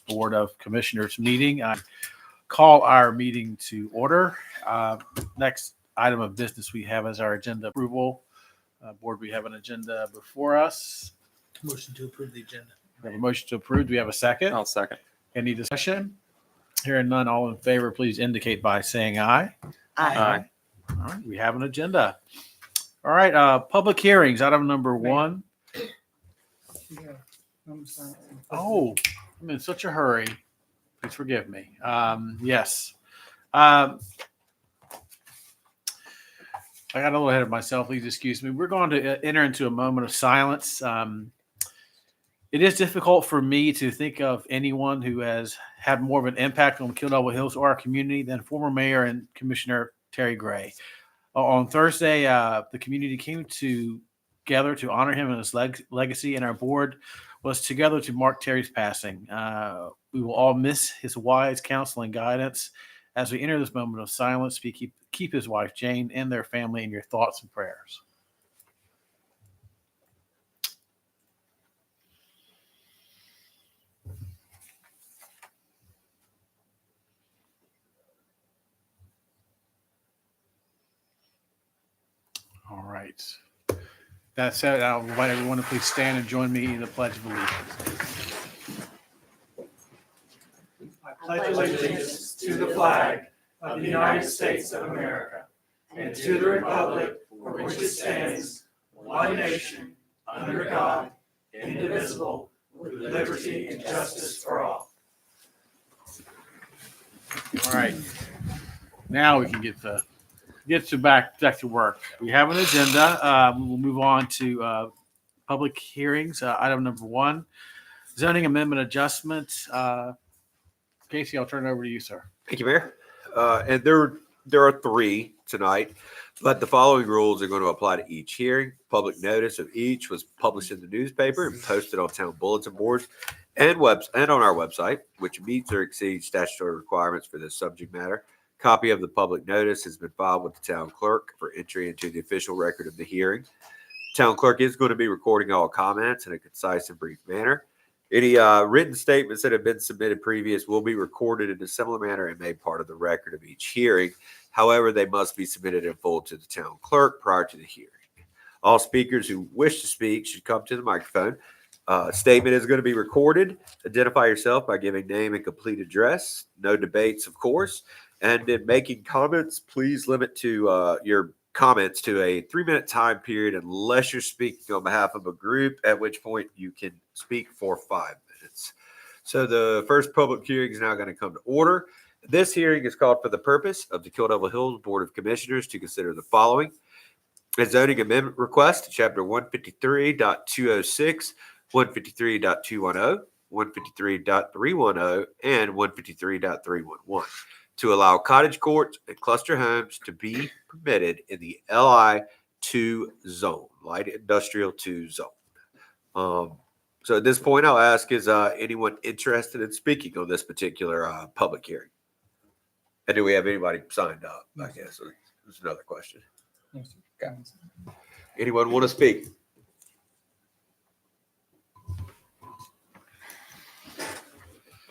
Board of Commissioners meeting. I call our meeting to order. Next item of business we have is our agenda approval. Board, we have an agenda before us. Motion to approve the agenda. We have a motion to approve. Do we have a second? I'll second. Any discussion? Hearing none, all in favor, please indicate by saying aye. Aye. All right, we have an agenda. All right, public hearings, item number one. Oh, I'm in such a hurry. Please forgive me. Yes. I got a little ahead of myself. Please excuse me. We're going to enter into a moment of silence. It is difficult for me to think of anyone who has had more of an impact on Kill Devil Hills or our community than former Mayor and Commissioner Terry Gray. On Thursday, the community came together to honor him and his legacy, and our board was together to mark Terry's passing. We will all miss his wise counsel and guidance. As we enter this moment of silence, we keep his wife Jane and their family in your thoughts and prayers. All right. That said, I'll invite everyone to please stand and join me in the Pledge of Allegiance. I pledge allegiance to the flag of the United States of America and to the republic for which it stands, one nation, under God, indivisible, with liberty and justice for all. All right. Now we can get back to work. We have an agenda. We'll move on to public hearings. Item number one, zoning amendment adjustment. Casey, I'll turn it over to you, sir. Thank you, Mayor. And there are three tonight, but the following rules are going to apply to each hearing. Public notice of each was published in the newspaper and posted on town bulletin boards and on our website, which meets or exceeds statutory requirements for this subject matter. Copy of the public notice has been filed with the town clerk for entry into the official record of the hearing. Town clerk is going to be recording all comments in a concise and brief manner. Any written statements that have been submitted previous will be recorded in a similar manner and made part of the record of each hearing. However, they must be submitted in full to the town clerk prior to the hearing. All speakers who wish to speak should come to the microphone. Statement is going to be recorded. Identify yourself by giving name and complete address. No debates, of course. And in making comments, please limit to your comments to a 3-minute time period unless you're speaking on behalf of a group, at which point you can speak for 5 minutes. So the first public hearing is now going to come to order. This hearing is called for the purpose of the Kill Devil Hills Board of Commissioners to consider the following: a zoning amendment request to Chapter 153.206, 153.210, 153.310, and 153.311. to allow cottage courts and cluster homes to be permitted in the LI2 zone, light industrial 2 zone. So at this point, I'll ask, is anyone interested in speaking on this particular public hearing? And do we have anybody signed up? I guess there's another question. Anyone want to speak?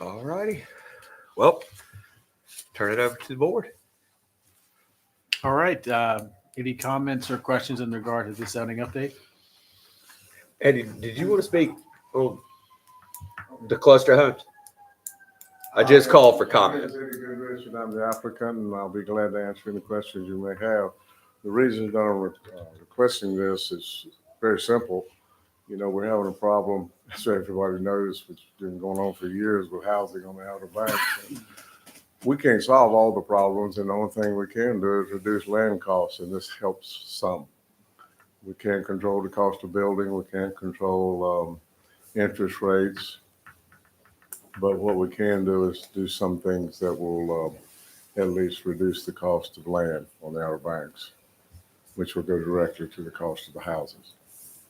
All righty. Well, turn it over to the board. All right. Any comments or questions in regard to this zoning update? Eddie, did you want to speak on the cluster homes? I just called for comments. Eddie Goodrich, and I'm the applicant, and I'll be glad to answer any questions you may have. The reason that I'm requesting this is very simple. You know, we're having a problem, as everybody knows, which has been going on for years with housing on the Outer Banks. We can't solve all the problems, and the only thing we can do is reduce land costs, and this helps some. We can't control the cost of building. We can't control interest rates. But what we can do is do some things that will at least reduce the cost of land on the Outer Banks, which will go directly to the cost of the houses.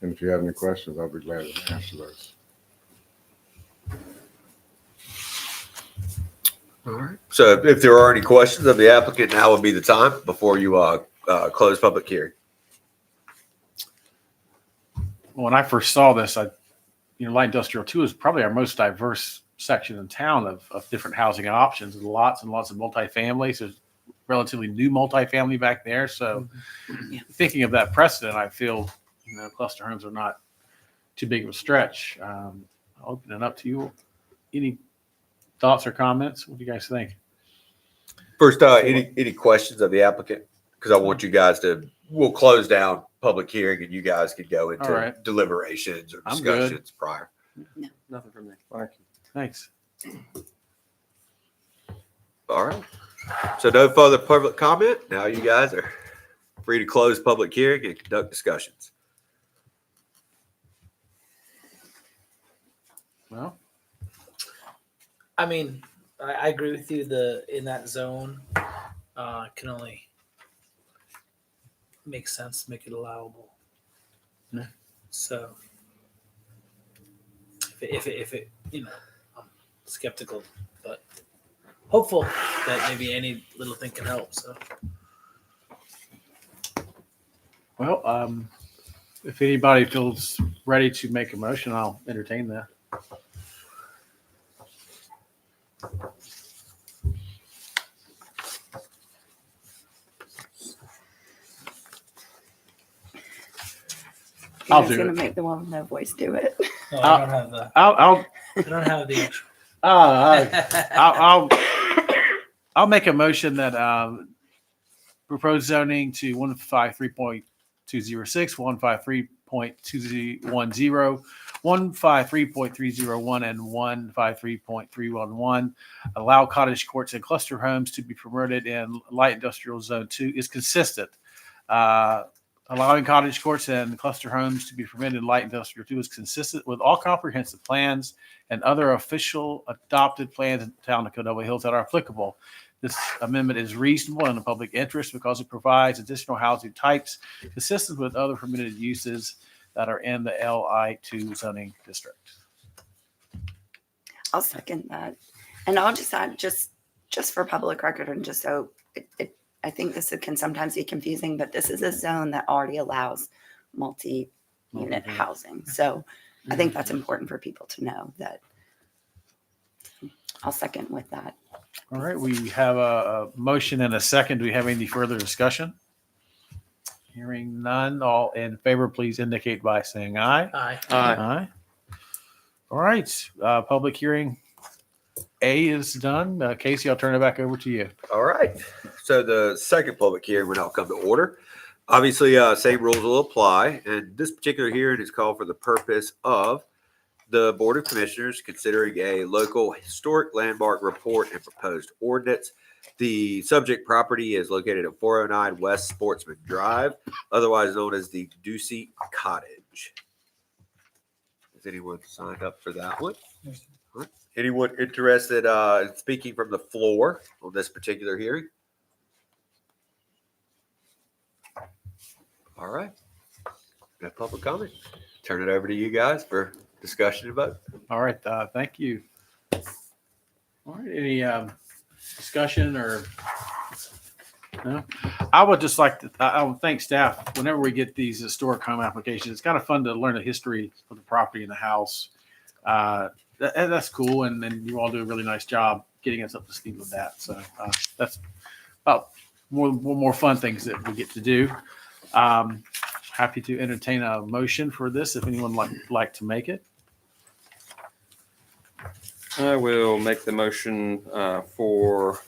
And if you have any questions, I'll be glad to answer those. All right. So if there are any questions of the applicant, now would be the time before you close public hearing. When I first saw this, light industrial 2 is probably our most diverse section in town of different housing options, and lots of multifamily. So there's relatively new multifamily back there. So thinking of that precedent, I feel, cluster homes are not too big of a stretch. I'll open it up to you. Any thoughts or comments? What do you guys think? First, any questions of the applicant? Because I want you guys we'll close down public hearing and you guys could go into All right. deliberations or I'm good. discussions prior. Nothing from me. Thank you. Thanks. All right. So no further public comment. Now you guys are free to close public hearing and conduct discussions. Well, I mean, I agree with you. In that zone, can only make sense, make it allowable. Yeah. So, if it, I'm skeptical, but hopeful that maybe any little thing can help. So, well, if anybody feels ready to make a motion, I'll entertain that. I'll Who's do gonna it. make the one with no voice do it? no, I don't have the. I'll I don't have the actual. I'll make a motion that proposed zoning to 153.206, 153.210, 153.301, and 153.311 allow cottage courts and cluster homes to be permitted in light industrial zone 2 is consistent. Allowing cottage courts and cluster homes to be permitted in light industrial 2 is consistent with all comprehensive plans and other official adopted plans in the town of Cordova Hills that are applicable. This amendment is reasonable in the public interest because it provides additional housing types consistent with other permitted uses that are in the LI2 zoning district. I'll second that. And I'll just add, just for public record and just so I think this can sometimes be confusing, but this is a zone that already allows multi-unit housing. So I think that's important for people to know that. I'll second with that. All right, we have a motion and a second. Do we have any further discussion? Hearing none, all in favor, please indicate by saying aye. Aye. Aye. All right, public hearing A is done. Casey, I'll turn it back over to you. All right. So the second public hearing will now come to order. Obviously, same rules will apply. And this particular hearing is called for the purpose of the Board of Commissioners considering a local historic landmark report and proposed ordinance. The subject property is located at 409 West Sportsman Drive, otherwise known as the Ducey Cottage. Has anyone signed up for that one? Anyone interested in speaking from the floor on this particular hearing? All right. No public comment. Turn it over to you guys for discussion and vote. All right, thank you. All right, any discussion or no? I would just like to, I would thank staff whenever we get these historic home applications. It's kind of fun to learn the history of the property and the house. That's cool, and you all do a really nice job getting us up to speed with that. So that's about more fun things that we get to do. Happy to entertain a motion for this if anyone like to make it. I will make the motion for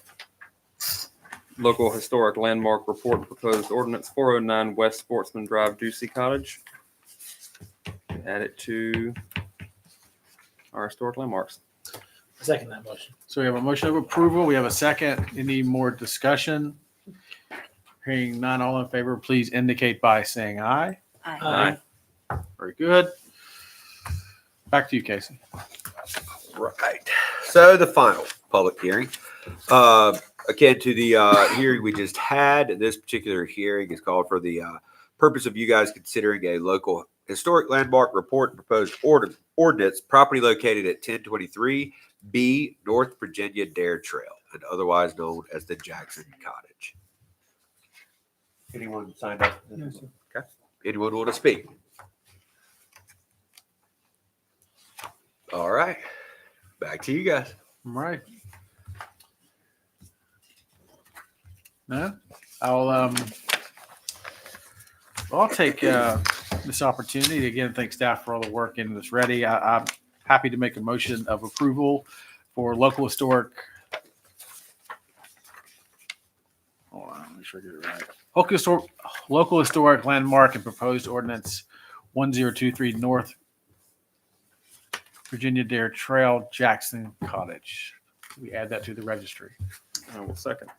local historic landmark report and proposed ordinance 409 West Sportsman Drive, Ducey Cottage. Add it to our historic landmarks. Second that motion. So we have a motion of approval. We have a second. Any more discussion? Hearing none, all in favor, please indicate by saying aye. Aye. Very good. Back to you, Casey. Right. So the final public hearing, akin to the hearing we just had, this particular hearing is called for the purpose of you guys considering a local historic landmark report and proposed ordinance property located at 1023 B North Virginia Dare Trail, and otherwise known as the Jackson Cottage. Anyone signed up? No, sir. Okay. Anyone want to speak? All right. Back to you guys. All right. No, I'll take this opportunity again. Thank staff for all the work getting this ready. I'm happy to make a motion of approval for local historic. Hold on, make sure I get it right. Local historic landmark and proposed ordinance 1023 North Virginia Dare Trail, Jackson Cottage. We add that to the registry. I will second.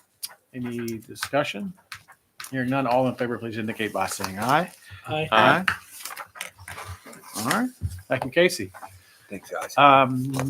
Any discussion? Hearing none, all in favor, please indicate by saying aye. Aye. Aye. All right. Thank you, Casey. Thanks, guys.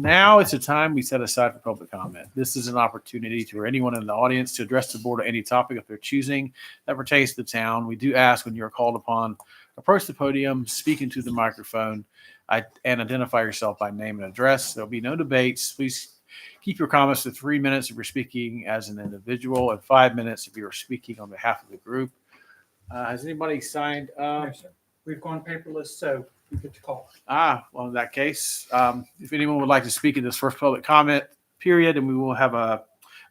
Now it's a time we set aside for public comment. This is an opportunity for anyone in the audience to address the board on any topic of their choosing that pertains to the town. We do ask when you are called upon, approach the podium, speak into the microphone, and identify yourself by name and address. There'll be no debates. Please keep your comments to 3 minutes if you're speaking as an individual and 5 minutes if you're speaking on behalf of the group. Has anybody signed up? No, sir. We've gone paperless, so you get to call. Well, in that case, if anyone would like to speak in this first public comment period, and we will have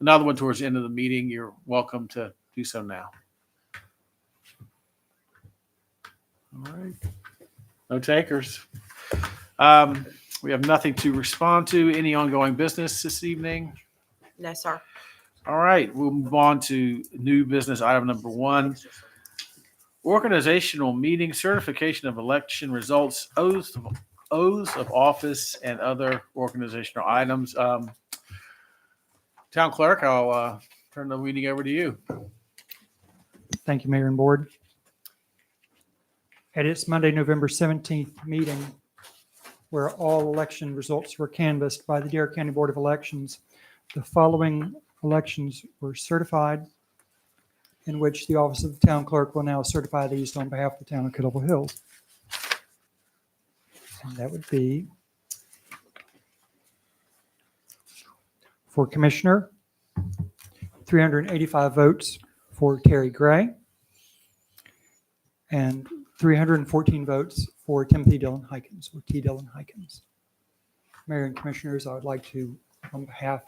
another one towards the end of the meeting, you're welcome to do so now. All right. No takers. We have nothing to respond to. Any ongoing business this evening? No, sir. All right, we'll move on to new business item number 1. Organizational meeting, certification of election results, oaths of office, and other organizational items. Town Clerk, I'll turn the meeting over to you. Thank you, Mayor and Board. At its Monday, November 17th meeting, where all election results were canvassed by the Dare County Board of Elections, the following elections were certified, in which the Office of the Town Clerk will now certify these on behalf of the town of Kettleville Hills. And that would be for Commissioner, 385 votes for Terry Gray, and 314 votes for Timothy Dillon Hykins, or T. Dillon Hykins. Mayor and Commissioners, I would like to, on behalf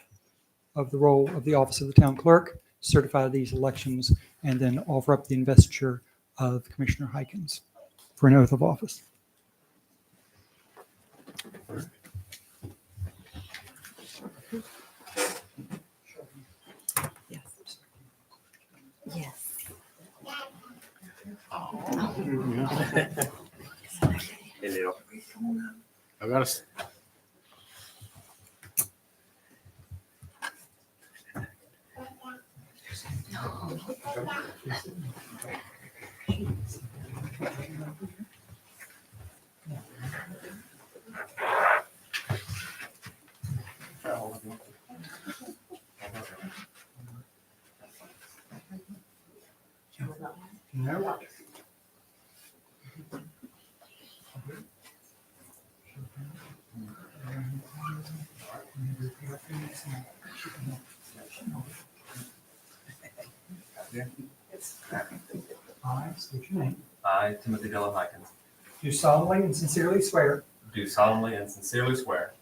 of the role of the Office of the Town Clerk, certify these elections and then offer up the investiture of Commissioner Hykins for an oath of office. Yes. Yes. I've got to. I state your name. I, Timothy Dillon Hykins, Do solemnly and sincerely swear do solemnly and sincerely swear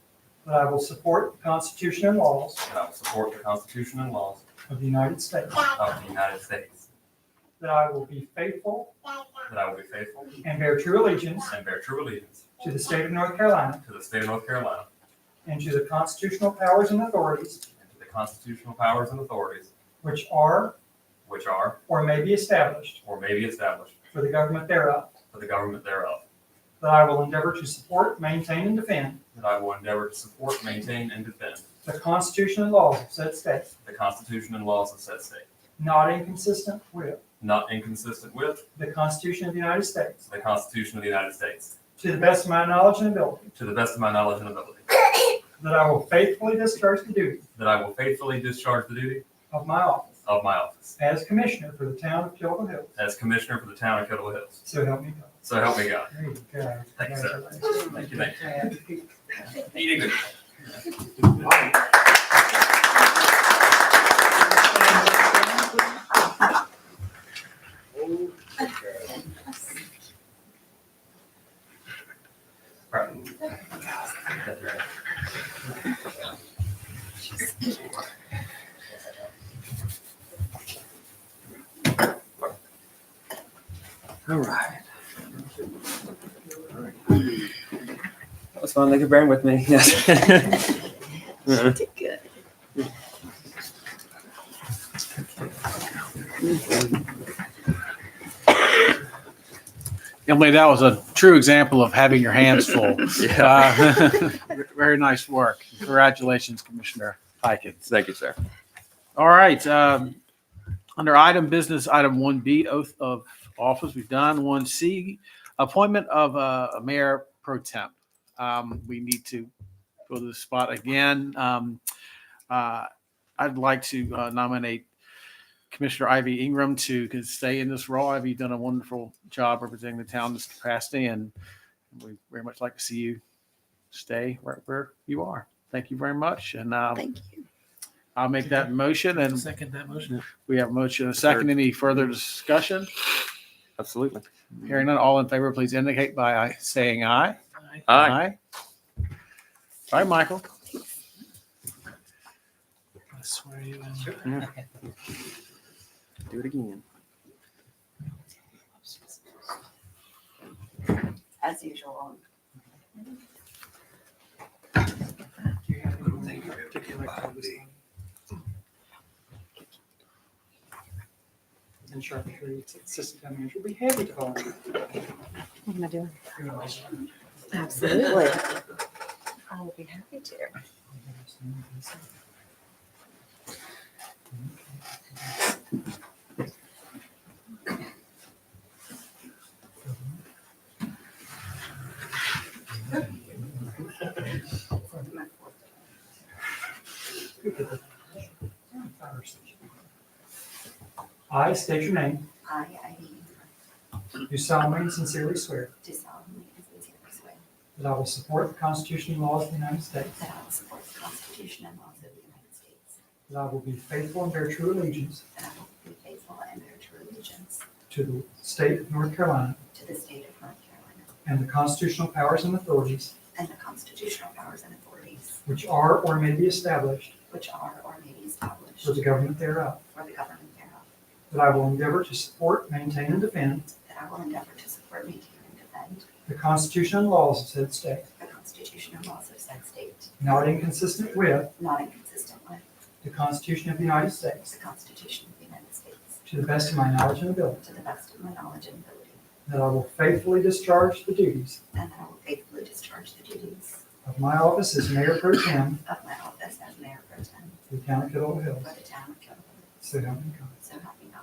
that I will support the Constitution and laws that I will support the Constitution and laws of the United States, of the United States, that I will be faithful that I will be faithful and bear true allegiance and bear true allegiance to the state of North Carolina to the state of North Carolina and to the constitutional powers and authorities and to the constitutional powers and authorities which are which are or may be established or may be established for the government thereof, for the government thereof, that I will endeavor to support, maintain, and defend that I will endeavor to support, maintain, and defend the Constitution and laws of said state, the Constitution and laws of said state, not inconsistent with not inconsistent with the Constitution of the United States, the Constitution of the United States, to the best of my knowledge and ability, to the best of my knowledge and ability, that I will faithfully discharge the duty that I will faithfully discharge the duty of my office of my office as Commissioner for the town of Kettleville Hills. as Commissioner for the town of Kettle Hills. So help me God. So help me God. There you go. Thank you, sir. Congratulations. Thank you. You did good. Right. That's right. All right. That was fun. Thank you for bearing with me. Yes. Did good. Emily, that was a true example of having your hands full. Yeah. Very nice work. Congratulations, Commissioner Hykins. Thank you, sir. All right. Under item business, item 1B, oath of office, we've done. 1C, appointment of a mayor pro temp. We need to go to the spot again. I'd like to nominate Commissioner Ivy Ingram to stay in this role. Ivy, you've done a wonderful job representing the town in this capacity, and we very much like to see you stay right where you are. Thank you very much. And Thank you. I'll make that motion, and Second that motion. we have a motion and a second. Any further discussion? Absolutely. Hearing none, all in favor, please indicate by saying aye. Aye. All right, Michael. I swear you in. Do it again. As usual. And Sharp Tree, Assistant Town Manager, will be happy to volunteer. What am I doing? Absolutely. I will be happy to. I state your name, I, Ivy, do solemnly and sincerely swear do solemnly and sincerely swear that I will support the Constitution and laws of the United States, that I will support the Constitution and laws of the United States, that I will be faithful and bear true allegiance that I will be faithful and bear true allegiance to the state of North Carolina to the state of North Carolina and the constitutional powers and authorities and the constitutional powers and authorities which are or may be established which are or may be established for the government thereof, for the government thereof, that I will endeavor to support, maintain, and defend that I will endeavor to support, maintain, and defend the Constitution and laws of said state, the Constitution and laws of said state, not inconsistent with not inconsistent with the Constitution of the United States, the Constitution of the United States, to the best of my knowledge and ability, to the best of my knowledge and ability, that I will faithfully discharge the duties and that I will faithfully discharge the duties of my office as Mayor Pro Tem of my office as Mayor Pro Tem for the town of Kettle Hills. for the town of Kettle Hills. So help me God. So help me God.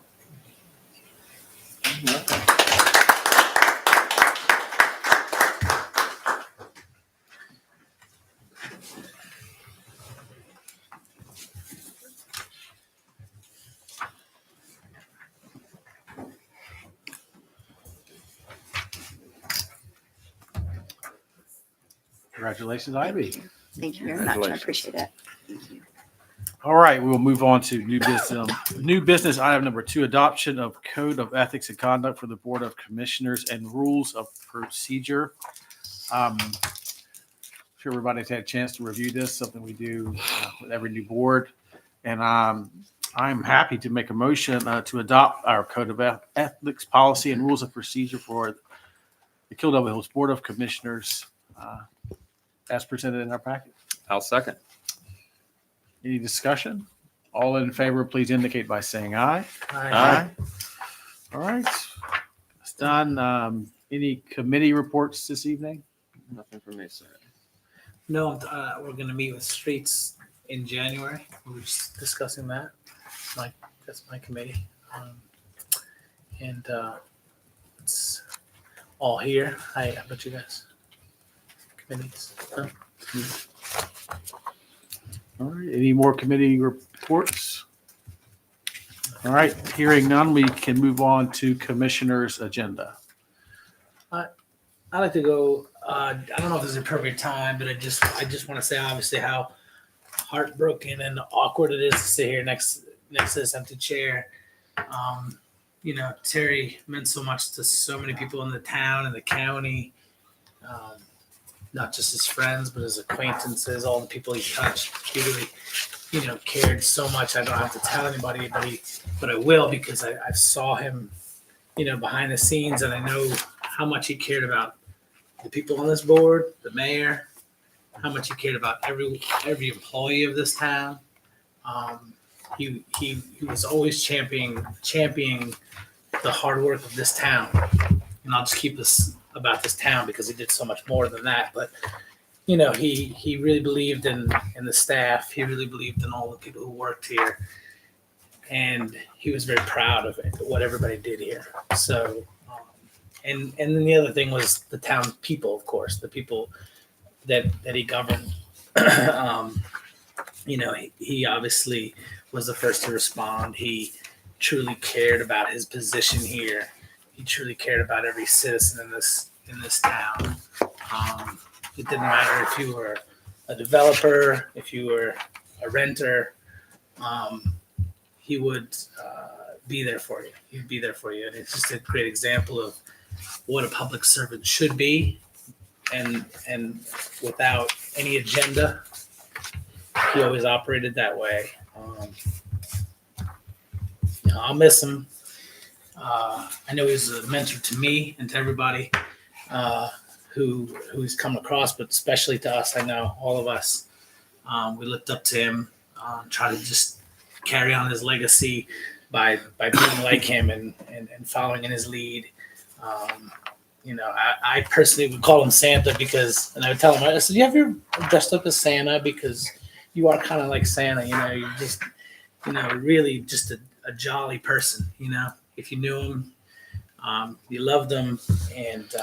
Congratulations, Ivy. Thank you very much. I Congratulations. appreciate it. Thank you. All right, we will move on to new business. New business item number 2, adoption of Code of Ethics and Conduct for the Board of Commissioners and Rules of Procedure. I'm sure everybody's had a chance to review this, something we do with every new board. And I'm happy to make a motion to adopt our Code of Ethics Policy and Rules of Procedure for the Kill Devil Hills Board of Commissioners as presented in our packet. I'll second. Any discussion? All in favor, please indicate by saying aye. Aye. All right. It's done. Any committee reports this evening? Nothing from me, sir. No, we're gonna meet with streets in January. We were just discussing that. That's my committee. And it's all here. How about you guys? Committees? Huh? All right. Any more committee reports? All right. Hearing none, we can move on to commissioner's agenda. I like to go. I don't know if this is a perfect time, but I just want to say obviously how heartbroken and awkward it is to sit here next to this empty chair. Terry meant so much to so many people in the town and the county, not just his friends, but his acquaintances, all the people he touched. He really cared so much. I don't have to tell anybody, but I will, because I saw him, behind the scenes, and I know how much he cared about the people on this board, the mayor, how much he cared about every employee of this town. He was always championing the hard work of this town. And I'll just keep this about this town because he did so much more than that. But he really believed in the staff. He really believed in all the people who worked here, and he was very proud of it, what everybody did here. So, and then the other thing was the town people, of course, the people that he governed. He obviously was the first to respond. He truly cared about his position here. He truly cared about every citizen in this town. It didn't matter if you were a developer, if you were a renter. He would be there for you. He'd be there for you, and it's just a great example of what a public servant should be, and without any agenda. He always operated that way. I'll miss him. I know he was a mentor to me and to everybody who's come across, but especially to us. I know all of us. We looked up to him, try to just carry on his legacy by being like him and following in his lead. I personally would call him Santa because, and I would tell him, I said, "You ever dressed up as Santa? Because you are kind of like Santa. You're just, really just a jolly person. If you knew him, you loved him, and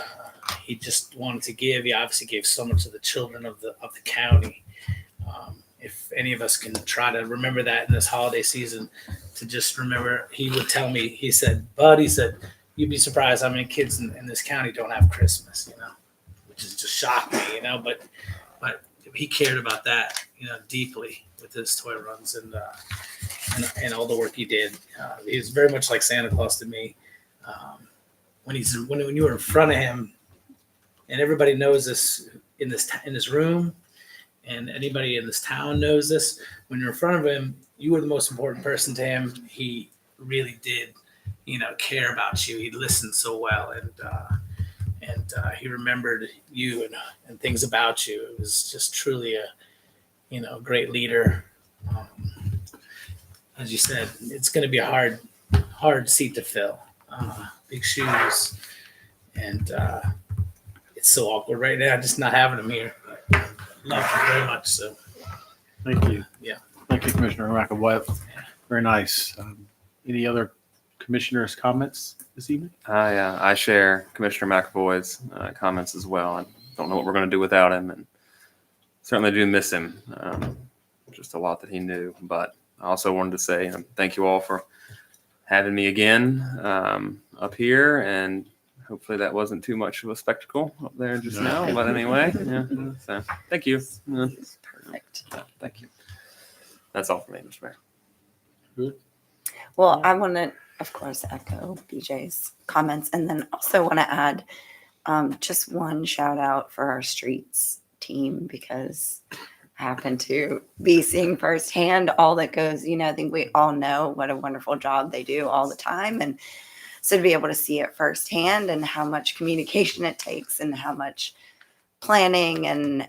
he just wanted to give. He obviously gave so much to the children of the county. If any of us can try to remember that in this holiday season, to just remember, he would tell me, he said, "Bud," he said, "you'd be surprised how many kids in this county don't have Christmas," which is just shocked me, but he cared about that, deeply with his toy runs and all the work he did. He was very much like Santa Claus to me. When you were in front of him, and everybody knows this in this room, and anybody in this town knows this, when you're in front of him, you were the most important person to him. He really did, care about you. He listened so well, and he remembered you and things about you. It was just truly a great leader. As you said, it's going to be a hard seat to fill. Big shoes, and it's so awkward right now, just not having him here. Love him very much. So, Thank you. Yeah. Thank you, Commissioner McAvoy. Very nice. Any other commissioners' comments this evening? I share Commissioner McAvoy's comments as well. I don't know what we're going to do without him, and certainly do miss him. Just a lot that he knew. But I also wanted to say thank you all for having me again up here, and hopefully that wasn't too much of a spectacle up there just now. But anyway, so thank you. Perfect. Thank you. That's all for me, Mr. Mayor. Well, I want to, of course, echo BJ's comments, and then also want to add just one shout out for our streets team, because I happen to be seeing firsthand all that goes. I think we all know what a wonderful job they do all the time, and so to be able to see it firsthand and how much communication it takes and how much planning, and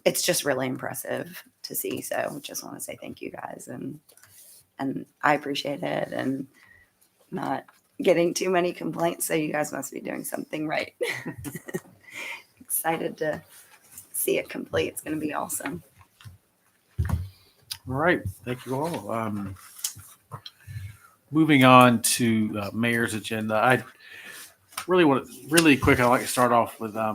it's just really impressive to see. So just want to say thank you guys, and I appreciate it, and not getting too many complaints. So you guys must be doing something right. Excited to see it complete. It's going to be awesome. All right. Thank you all. Moving on to mayor's agenda. I really quick, I'd like to start off with, I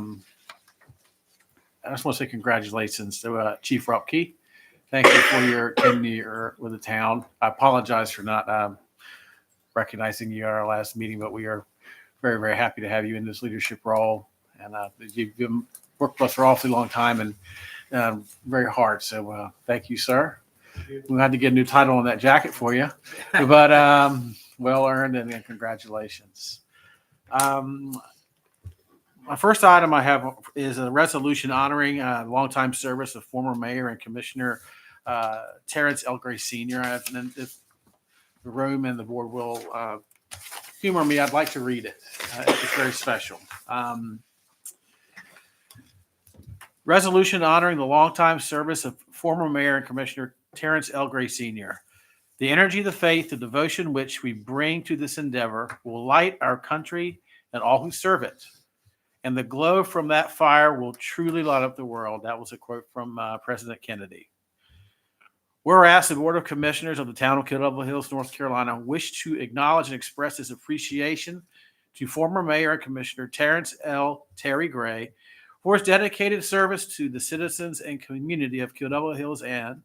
just want to say congratulations to Chief Rupke. Thank you for your tenure with the town. I apologize for not recognizing you at our last meeting, but we are very, very happy to have you in this leadership role. And you've worked with us for an awfully long time, and very hard. So thank you, sir. We had to get a new title on that jacket for you, but well earned, and congratulations. My first item I have is a resolution honoring longtime service of former mayor and commissioner Terrence L. Gray Sr. And then if the room and the board will humor me, I'd like to read it. It's very special. Resolution honoring the longtime service of former Mayor and Commissioner Terrence L. Gray Sr. The energy, the faith, the devotion which we bring to this endeavor will light our country and all who serve it. And the glow from that fire will truly light up the world. That was a quote from President Kennedy. Whereas the Board of Commissioners of the town of Kill Devil Hills, North Carolina, wish to acknowledge and express its appreciation to former Mayor and Commissioner Terrence L. Terry Gray for his dedicated service to the citizens and community of Kill Devil Hills, and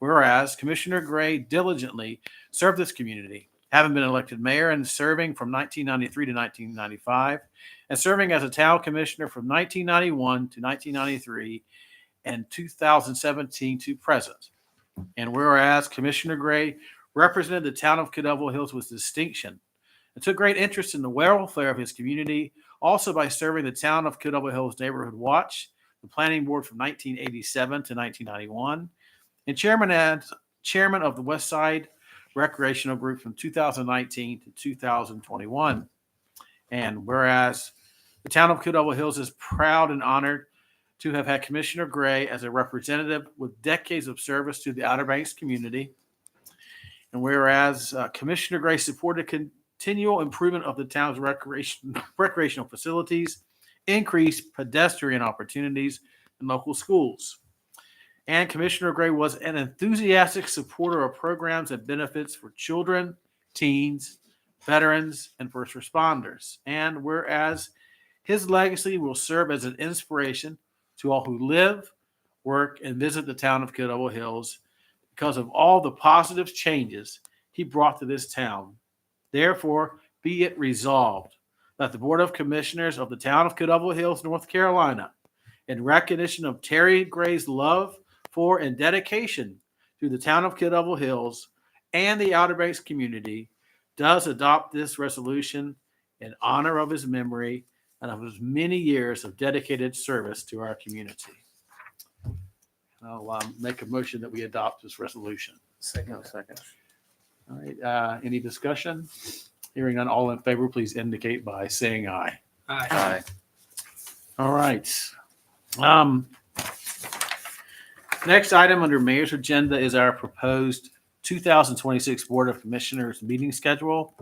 whereas Commissioner Gray diligently served this community, having been elected mayor and serving from 1993 to 1995, and serving as a town commissioner from 1991 to 1993 and 2017 to present. And whereas Commissioner Gray represented the town of Kill Devil Hills with distinction and took great interest in the welfare of his community, also by serving the town of Kill Devil Hills Neighborhood Watch, the planning board from 1987 to 1991, and chairman of the West Side Recreational Group from 2019 to 2021. And whereas the town of Kill Devil Hills is proud and honored to have had Commissioner Gray as a representative with decades of service to the Outer Banks community. And whereas Commissioner Gray supported continual improvement of the town's recreational facilities, increased pedestrian opportunities in local schools. And Commissioner Gray was an enthusiastic supporter of programs and benefits for children, teens, veterans, and first responders. And whereas his legacy will serve as an inspiration to all who live, work, and visit the town of Kill Devil Hills because of all the positive changes he brought to this town. Therefore, be it resolved that the Board of Commissioners of the town of Kill Devil Hills, North Carolina, in recognition of Terry Gray's love for and dedication to the town of Kill Devil Hills and the Outer Banks community, does adopt this resolution in honor of his memory and of his many years of dedicated service to our community. I'll make a motion that we adopt this resolution. Second. All right. Any discussion? Hearing none, all in favor, please indicate by saying aye. Aye. All right. Next item under Mayor's agenda is our proposed 2026 Board of Commissioners meeting schedule.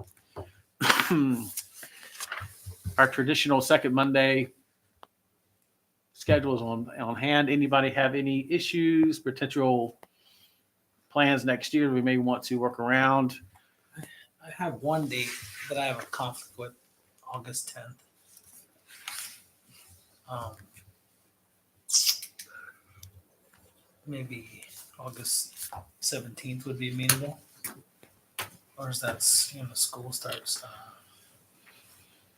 Our traditional second Monday schedule is on hand. Anybody have any issues, potential plans next year we may want to work around? I have one date that I have a conflict with, August 10th. Maybe August 17th would be amenable. Or is that, school starts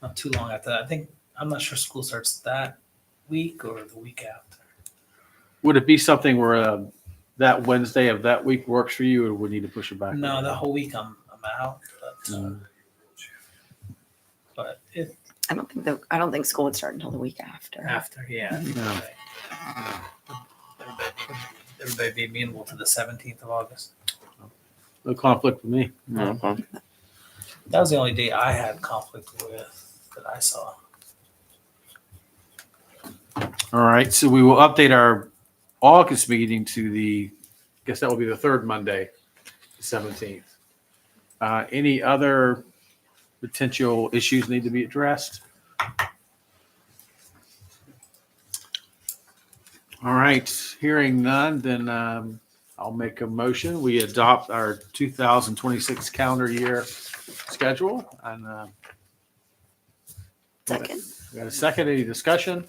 not too long after that. I'm not sure school starts that week or the week after. Would it be something where that Wednesday of that week works for you, or would need to push it back? No, the whole week I'm out. But if I don't think school would start until the week after. after, yeah. No. Everybody be amenable to the 17th of August. No conflict with me. No. That was the only date I had conflict with that I saw. All right, so we will update our August meeting to I guess that will be the third Monday, the 17th. Any other potential issues need to be addressed? All right, hearing none, then I'll make a motion. We adopt our 2026 calendar year schedule. And Second. we got a second. Any discussion?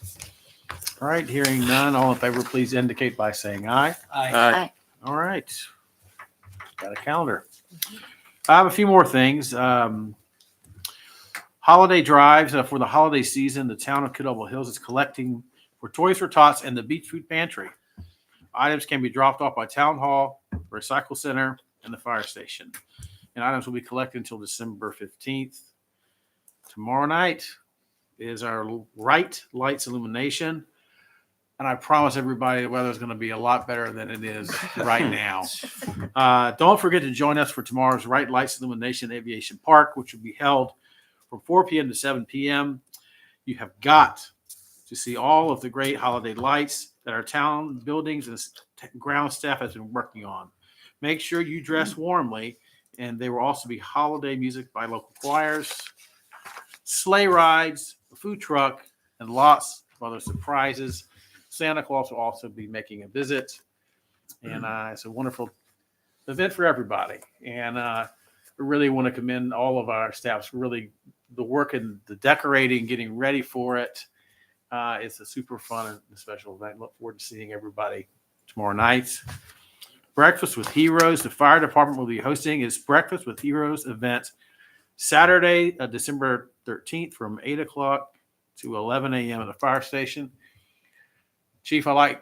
All right, hearing none. All in favor, please indicate by saying aye. Aye. All right. Got a calendar. I have a few more things. Holiday drives for the holiday season. The town of Kill Devil Hills is collecting for Toys for Tots and the Beach Food Pantry. Items can be dropped off by Town Hall, Recycle Center, and the fire station. And items will be collected until December 15th. Tomorrow night is our Right Lights Illumination. And I promise everybody the weather is going to be a lot better than it is right now. Don't forget to join us for tomorrow's Bright Lights Illumination Aviation Park, which will be held from 4 p.m. to 7 p.m. You have got to see all of the great holiday lights that our town buildings and ground staff has been working on. Make sure you dress warmly, and there will also be holiday music by local choirs, sleigh rides, a food truck, and lots of other surprises. Santa Claus will also be making a visit, and it's a wonderful event for everybody. And we really want to commend all of our staffs for really the work and the decorating, getting ready for it. It's a super fun and special event. Look forward to seeing everybody tomorrow night. Breakfast with Heroes. The fire department will be hosting its Breakfast with Heroes event Saturday, December 13th from 8 o'clock to 11 a.m. at the fire station. Chief, I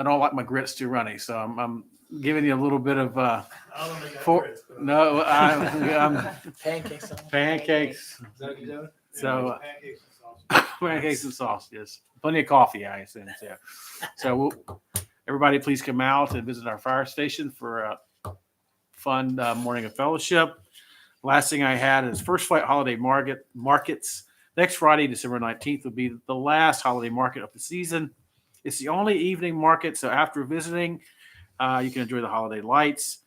don't like my grits too runny, so I'm giving you a little bit of Pancakes. pancakes. Is that what you're doing? So Pancakes and sausage. pancakes and sauce, yes. Plenty of coffee, I assume. Yeah. So everybody please come out and visit our fire station for a fun morning of fellowship. Last thing I had is First Flight Holiday Markets. Next Friday, December 19th, will be the last holiday market of the season. It's the only evening market, so after visiting, you can enjoy the holiday lights.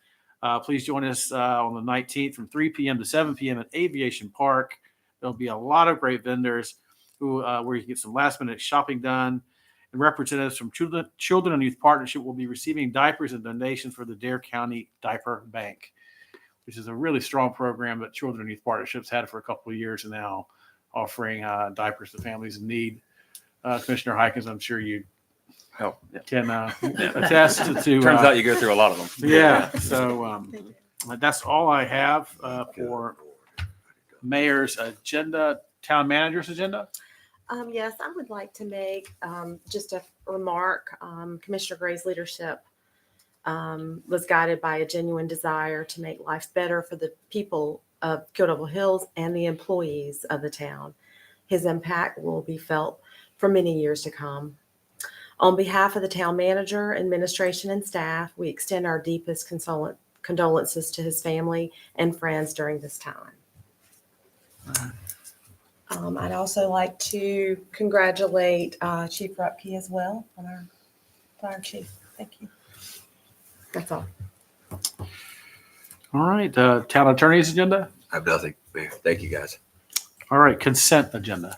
Please join us on the 19th from 3 p.m. to 7 p.m. at Aviation Park. There'll be a lot of great vendors where you can get some last-minute shopping done. And representatives from Children and Youth Partnership will be receiving diapers and donations for the Dare County Diaper Bank, which is a really strong program that Children and Youth Partnerships had for a couple of years now, offering diapers to families in need. Commissioner Hikins, I'm sure you can attest to. Turns out you go through a lot of them. Yeah. So that's all I have for mayor's agenda, town manager's agenda. Yes, I would like to make just a remark. Commissioner Gray's leadership was guided by a genuine desire to make life better for the people of Kill Hills and the employees of the town. His impact will be felt for many years to come. On behalf of the town manager, administration, and staff, we extend our deepest condolences to his family and friends during this time. I'd also like to congratulate Chief Rupke as well on our fire chief. Thank you. That's all. All right. Town attorney's agenda. I have nothing, Mayor. Thank you, guys. All right. Consent agenda.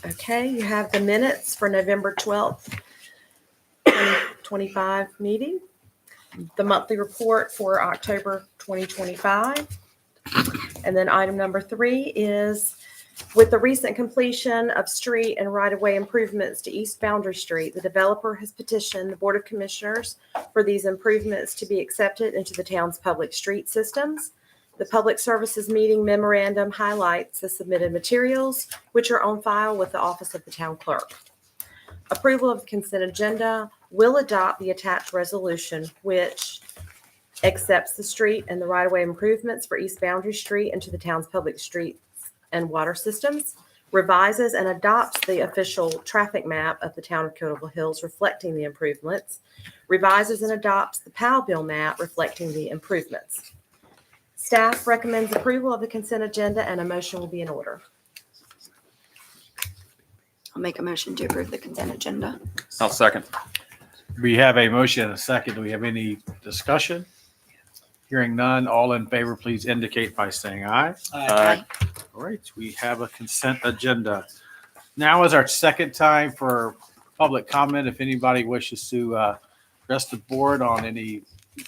Okay, you have the minutes for November 12th, 2025 meeting, the monthly report for October 2025. And then item number 3 is with the recent completion of street and right-of-way improvements to East Boundary Street, the developer has petitioned the Board of Commissioners for these improvements to be accepted into the town's public street systems. The Public Services Meeting Memorandum highlights the submitted materials, which are on file with the Office of the Town Clerk. Approval of the consent agenda will adopt the attached resolution, which accepts the street and the right-of-way improvements for East Boundary Street into the town's public streets and water systems, revises and adopts the official traffic map of the town of Kill Hills reflecting the improvements, revises and adopts the POW bill map reflecting the improvements. Staff recommends approval of the consent agenda, and a motion will be in order. I'll make a motion to approve the consent agenda. I'll second. We have a motion and a second. Do we have any discussion? Hearing none, all in favor, please indicate by saying aye. Aye. All right, we have a consent agenda. Now is our second time for public comment. If anybody wishes to address the board on any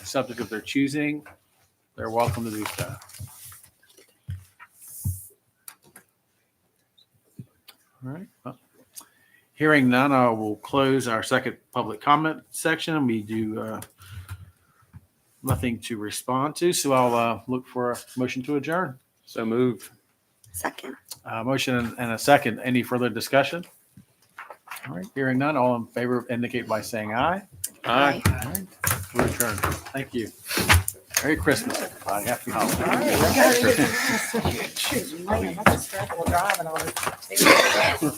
subject of their choosing, they're welcome to do so. All right. Well, hearing none, I will close our second public comment section. We do nothing to respond to, so I'll look for a motion to adjourn. So moved. Second. Motion and a second. Any further discussion? All right, hearing none, all in favor indicate by saying aye. Aye. All right, we're adjourned. Thank you. Merry Christmas, everybody. Happy holidays. All right. Shoot, man, that's a struggle driving on it.